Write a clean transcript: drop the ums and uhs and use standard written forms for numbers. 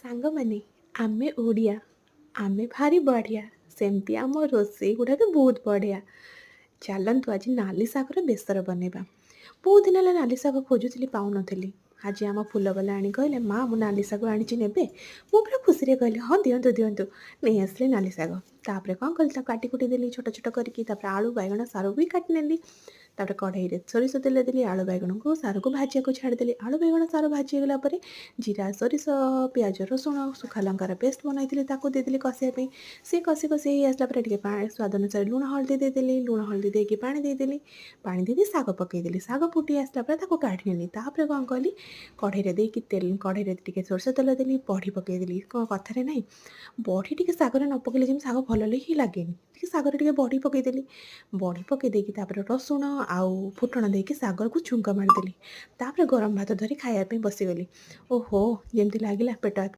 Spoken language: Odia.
ସାଙ୍ଗମାନେ ଆମେ ଓଡ଼ିଆ, ଆମେ ଭାରି ବଢ଼ିଆ। ସେମିତି ଆମ ରୋଷେଇ ଗୁଡ଼ା ବି ବହୁତ ବଢ଼ିଆ। ଚାଲନ୍ତୁ ଆଜି ନାଲି ଶାଗର ବେସର ବନେଇବା। ବହୁତ ଦିନ ହେଲା ନାଲି ଶାଗ ଖୋଜୁଥିଲି ପାଉନଥିଲି। ଆଜି ଆମ ଫୁଲବାଲା ଆଣି କହିଲେ, ମା ମୁଁ ନାଲି ଶାଗ ଆଣିଛି ନେବେ? ମୁଁ ପୁରା ଖୁସିରେ କହିଲି, ହଁ ଦିଅନ୍ତୁ ଦିଅନ୍ତୁ। ନେଇ ଆସିଲେ ନାଲି ଶାଗ। ତାପରେ କ'ଣ କଲି, ତାକୁ କାଟି କୁଟି ଦେଲି ଛୋଟ ଛୋଟ କରିକି। ତାପରେ ଆଳୁ ବାଇଗଣ ସାରୁ ବି କାଟି ନେଲି। ତାପରେ କଢ଼େଇରେ ସୋରିଷ ତେଲ ଦେଲି, ଆଳୁ ବାଇଗଣକୁ ସାରୁକୁ ଭାଜିବାକୁ ଛାଡ଼ିଦେଲି। ଆଳୁ ବାଇଗଣ ସାରୁ ଭାଜି ହେଇଗଲା ପରେ ଜିରା ସୋରିଷ ପିଆଜ ରସୁଣ ଶୁଖା ଲଙ୍କାର ପେଷ୍ଟ ବନାଇଥିଲି ତାକୁ ଦେଇଦେଲି କଷିବା ପାଇଁ। ସେ କଷି କଷି ହେଇ ଆସିଲା ପରେ ଟିକେ ପାଣି ସ୍ୱାଦ ଅନୁସାରେ ଲୁଣ ହଳଦୀ ଦେଇଦେଲି। ଲୁଣ ହଳଦୀ ଦେଇକି ପାଣି ଦେଇଦେଲି। ପାଣି ଦେଇକି ଶାଗ ପକେଇଦେଲି। ଶାଗ ଫୁଟି ଆସିଲା ପରେ ତାକୁ କାଢ଼ି ନେଲି। ତାପରେ କ'ଣ କଲି, କଢ଼େଇରେ ଟିକେ ସୋରିଷ ତେଲ ଦେଲି, ବଢ଼ି ପକେଇଦେଲି। କ'ଣ କଥାରେ ନାହିଁ, ବଢ଼ି ଟିକେ ଶାଗରେ ନ ପକେଇଲେ ଯେମିତି ଶାଗ ଭଲ ହିଁ ଲାଗେନି। ଟିକେ ଶାଗରେ ଟିକେ ବଢ଼ି ପକେଇଦେଲି। ବଢ଼ି ପକେଇ ଦେଇକି ତାପରେ ରସୁଣ ଆଉ ଫୁଟଣ ଦେଇକି ଶାଗକୁ ଛୁଙ୍କ ମାରିଦେଲି। ତାପରେ ଗରମ ଭାତ ଧରି ଖାଇବା ପାଇଁ ବସିଗଲି। ଓହୋ, ଯେମିତି ଲାଗିଲା ପେଟ